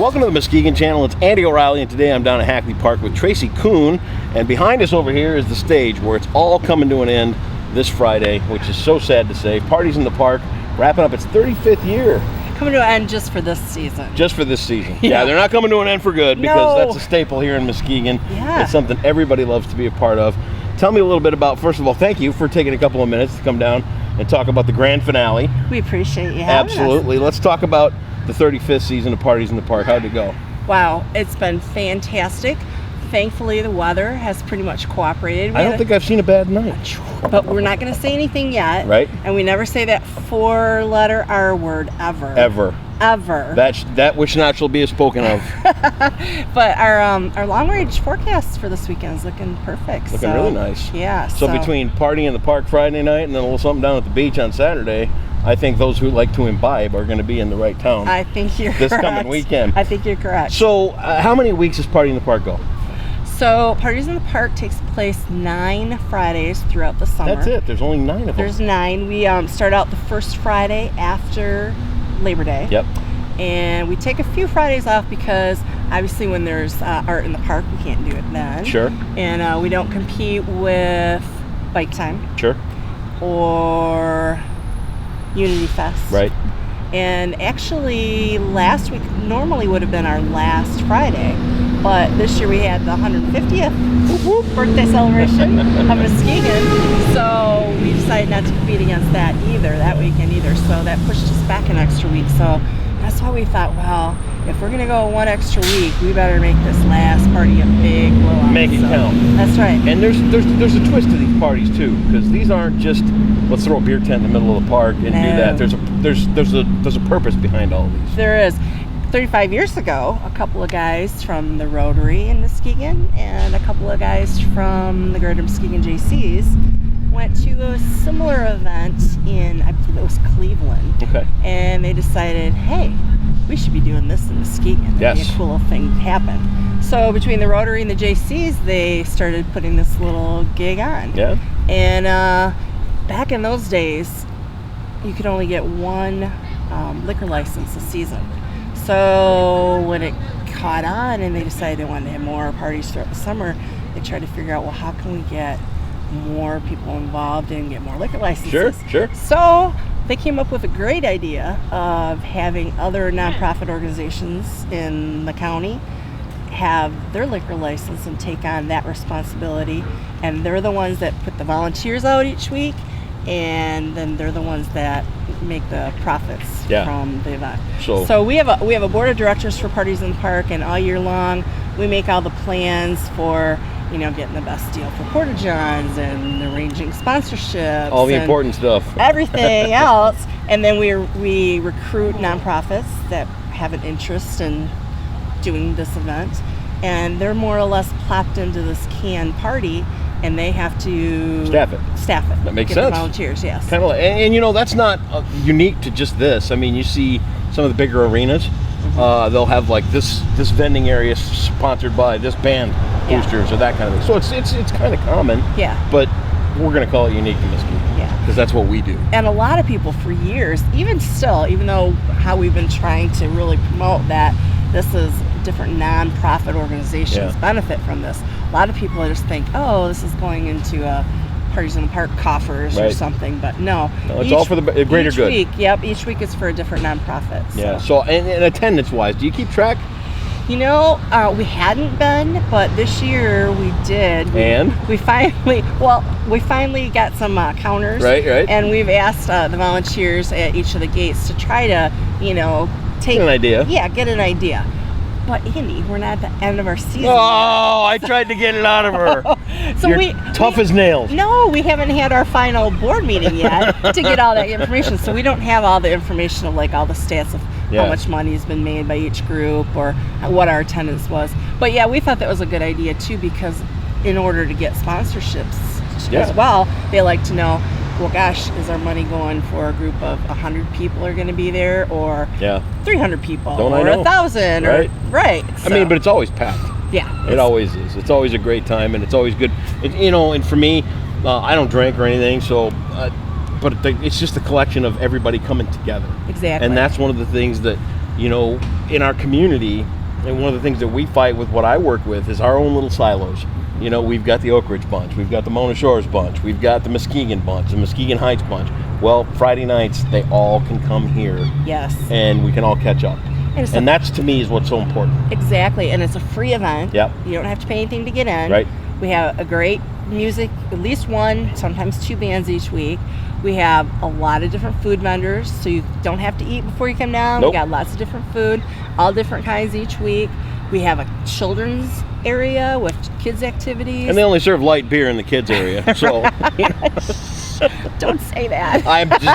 Welcome to the Muskegon channel. It's Andy O'Reilly, and today I'm down at Hackley Park with Tracie Kuhn. And behind us over here is the stage where it's all coming to an end this Friday, which is so sad to say. Parties in the Park, wrapping up its 35th year. Coming to an end just for this season. Just for this season. Yeah, they're not coming to an end for good because that's a staple here in Muskegon. Yeah. It's something everybody loves to be a part of. Tell me a little bit about, first of all, thank you for taking a couple of minutes to come down and talk about the grand finale. We appreciate you having Absolutely. us. Let's talk about the 35th season of Parties in the Park. How'd it go? Wow, it's been fantastic. Thankfully, the weather has pretty much cooperated. I don't think I've seen a bad night. But we're not going to say anything yet. Right. And we never say that four-letter R word ever. Ever. That which not shall be spoken of. But our long-range forecast for this weekend is looking perfect. Looking really nice. Yeah. So between Party in the Park Friday night and then a little something down at the beach on Saturday, I think those who like to imbibe are going to be in the right town. I think you're this correct. coming weekend. I think you're correct. So how many weeks does Party in the Park go? So Parties in the Park takes place 9 Fridays throughout the summer. That's it. There's only 9 of them. There's 9. We start out the first Friday after Labor Day. Yep. And we take a few Fridays off because obviously when there's art in the park, we can't do it then. Sure. And we don't compete with Bike Time. Sure. Or Unity Fest. Right. And actually last week normally would have been our last Friday, but this year we had the 150th birthday celebration of Muskegon, so we decided not to compete against that weekend either, so that pushed us back an extra week. So that's why we thought, well, if we're gonna go 1 extra week, we better make this last party a big blowout. Make it count. That's right. And there's a twist to these parties too, because these aren't just let's throw a beer tent in the middle of the park and do that. There's a purpose behind all of these. There is. 35 years ago, a couple of guys from the Rotary in Muskegon and a couple of guys from the Greater Muskegon JCs went to a similar event in, I believe it was Cleveland. Okay. And they decided, hey, we should be doing this in Muskegon. That'd be a cool thing to happen. So between the Rotary and the JCs, they started putting this little gig on. Yeah. And back in those days, you could only get one liquor license a season. So when it caught on and they decided they wanted to have more parties throughout the summer, they tried to figure out, well, how can we get more people involved and get more liquor licenses? Sure. So they came up with a great idea of having other nonprofit organizations in the county have their liquor license and take on that responsibility. And they're the ones that put the volunteers out each week, and then they're the ones that make the profits from the event. So we have a board of directors for Parties in the Park, and all year long we make all the plans for getting the best deal for Porta Johns and arranging sponsorships, all the important stuff, everything else. And then we recruit nonprofits that have an interest in doing this event, and they're more or less plopped into this canned party, and they have to staff it. That makes sense. The volunteers, yes. Kind of like, and that's not unique to just this. I mean, you see some of the bigger arenas. They'll have like this vending area sponsored by this band boosters or that kind of thing. So it's kind of common. Yeah. But we're going to call it unique to Muskegon. Yeah. Because that's what we do. And a lot of people for years, even though how we've been trying to really promote that this is different nonprofit organizations benefit from this. A lot of people just think, oh, this is going into a Parties in the Park coffers or something, but no, it's all for the greater good. Each week is for a different nonprofit. Yeah. So and attendance-wise, do you keep track? We hadn't been, but this year we did. We finally got some counters. Right. And we've asked the volunteers at each of the gates to try to, take an idea. Yeah, get an idea. But Andy, we're not at the end of our season. Oh, I tried to get it out of her. So You're tough as nails. No, we haven't had our final board meeting yet to get all that information. So we don't have all the information of all the stats of how much money has been made by each group or what our attendance was. But yeah, we thought that was a good idea too, because in order to get sponsorships as well, they like to know, well, gosh, is our money going for a group of 100 people are going to be there, or 300 people, or 1,000, right? Right. So. I mean, but it's always packed. Yeah. It always is. It's always a great time, and it's always good. And for me, I don't drink or anything, so but it's just a collection of everybody coming together. Exactly. And that's one of the things that you know, in our community, and one of the things that we fight with, what I work with, is our own little silos. You know, we've got the Oak Ridge bunch, we've got the Mona Shores bunch, we've got the Muskegon bunch, the Muskegon Heights bunch. Well, Friday nights, they all can come here. Yes. And we can all catch up. And that's, to me, is what's so important. Exactly. And it's a free event. Yep. You don't have to pay anything to get in. Right. We have a great music, at least one, sometimes two bands each week. We have a lot of different food vendors, so you don't have to eat before you come down. Nope. We got lots of different food, all different kinds each week. We have a children's area with kids' activities. And they only serve light beer in the kids' area, so. You know. Don't say that.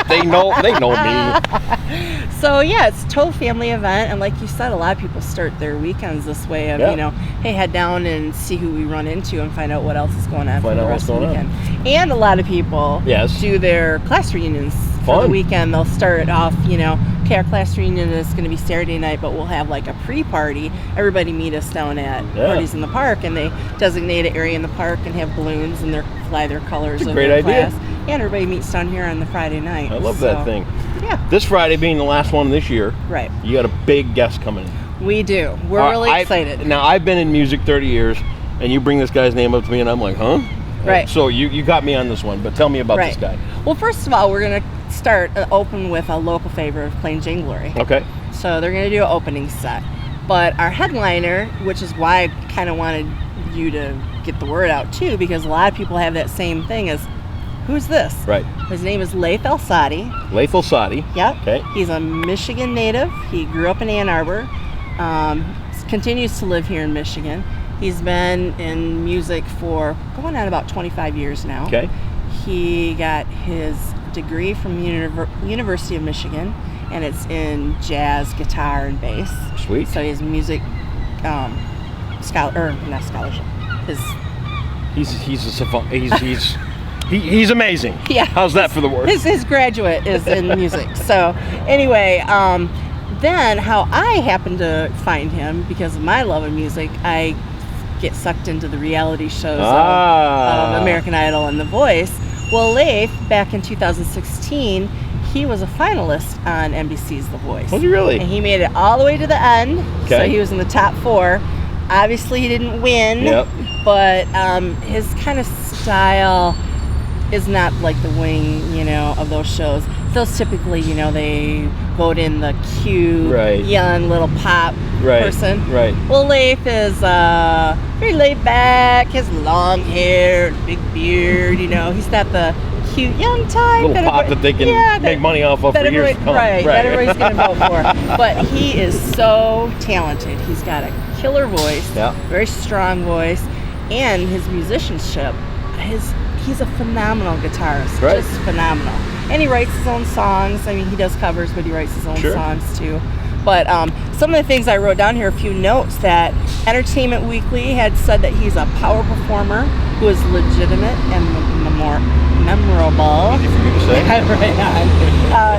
They know me. So yeah, it's a total family event, and like you said, a lot of people start their weekends this way of, you know, hey, head down and see who we run into and find out what else is going on for the rest of the weekend. And a lot of people do their class reunions for the weekend. They'll start off, you know, okay, our class reunion is going to be Saturday night, but we'll have like a pre-party. Everybody meet us down at Parties in the Park, and they designate an area in the park and have balloons and fly their colors of their class. And everybody meets down here on the Friday night. I love that thing. Yeah. This Friday being the last one this year, right? You got a big guest coming in. We do. We're really excited. Now, I've been in music 30 years, and you bring this guy's name up to me, and I'm like, huh? Right. So you got me on this one, but tell me about this guy. Well, first of all, we're going to open with a local favorite of Plain Jane Glory. Okay. So they're going to do an opening set. But our headliner, which is why I kind of wanted you to get the word out too, because a lot of people have that same thing as, who's this? Right. His name is Leif Elsati. Leif Elsati. Yep. Okay. He's a Michigan native. He grew up in Ann Arbor. Continues to live here in Michigan. He's been in music for going on about 25 years now. Okay. He got his degree from University of Michigan, and it's in jazz, guitar, and bass. Sweet. So he has music not scholarship. He's amazing. Yeah. How's that for the word? His graduate is in music. So anyway, then how I happened to find him, because of my love of music, I get sucked into the reality shows of American Idol and The Voice. Well, Leif, back in 2016, he was a finalist on NBC's The Voice. Was he really? And he made it all the way to the end. Okay. So he was in the top 4. Obviously, he didn't win. Yep. But his kind of style is not like the wing, you know, of those shows. Those typically, you know, they vote in the cute, young little pop person. Right. Well, Leif is very laid back, has long hair, big beard, you know. He's not the cute young type. Little pop that they can make money off of for years to come. Right, that everybody's going to vote for. But he is so talented. He's got a killer voice, very strong voice, and his musicianship, he's a phenomenal guitarist, just phenomenal. And he writes his own songs. I mean, he does covers, but he writes his own songs too. But some of the things I wrote down here, a few notes, that Entertainment Weekly had said that he's a power performer who is legitimate and memorable. Easy for you to say.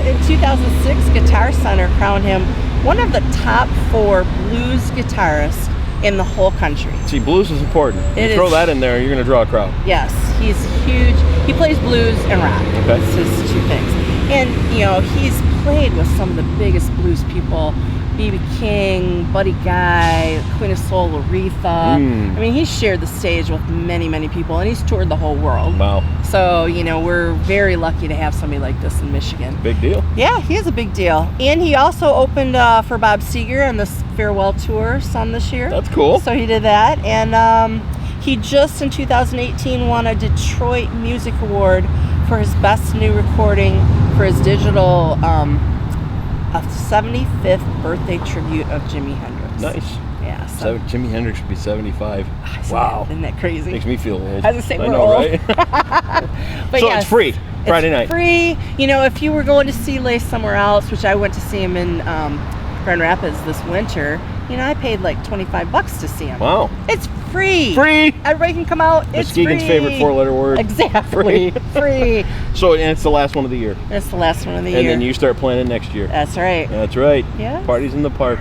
In 2006, Guitar Center crowned him one of the top 4 blues guitarists in the whole country. See, blues is important. You throw that in there, you're going to draw a crowd. Yes, he's huge. He plays blues and rock. Okay. It's his 2 things. And, you know, he's played with some of the biggest blues people, B.B. King, Buddy Guy, Queen of Soul, Aretha. I mean, he's shared the stage with many, many people, and he's toured the whole world. Wow. So, you know, we're very lucky to have somebody like this in Michigan. Big deal. Yeah, he is a big deal. And he also opened for Bob Seger on this farewell tour some this year. That's cool. So he did that. And he just in 2018 won a Detroit Music Award for his best new recording for his digital a 75th birthday tribute of Jimi Hendrix. Nice. Yeah. So Jimi Hendrix should be 75. Wow. Isn't that crazy? Makes me feel old. I was gonna say we're old. Right? But so yes, it's free Friday night. Free. You know, if you were going to see Leif somewhere else, which I went to see him in Grand Rapids this winter, you know, I paid like $25 to see him. Wow. It's free. Free. Everybody can come out. It's Muskegon's free. favorite 4-letter word. Exactly. Free. So, and it's the last one of the year. It's the last one of the year. And then you start planning next year. That's right. That's right. Yeah. Parties in the park.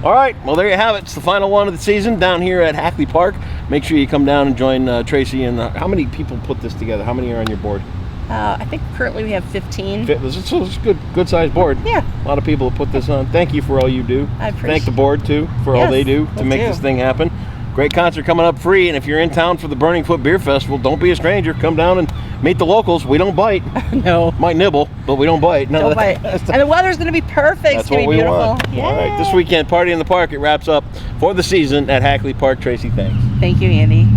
All right. Well, there you have it. It's the final one of the season down here at Hackley Park. Make sure you come down and join Tracie. And how many people put this together? How many are on your board? I think currently we have 15. So it's a good sized board. Yeah. A lot of people have put this on. Thank you for all you do. I appreciate Thank the board too for all Yes, they do to will make do. this thing happen. Great concert coming up free, and if you're in town for the Burning Foot Beer Festival, don't be a stranger. Come down and meet the locals. We don't bite. No. Might nibble, but we don't bite. No, Don't bite. And the weather's going to be perfect. That's It's going what to be we beautiful. want. Yeah. All right, this weekend, Party in the Park. It wraps up for the season at Hackley Park. Tracy, thanks. Thank you, Andy.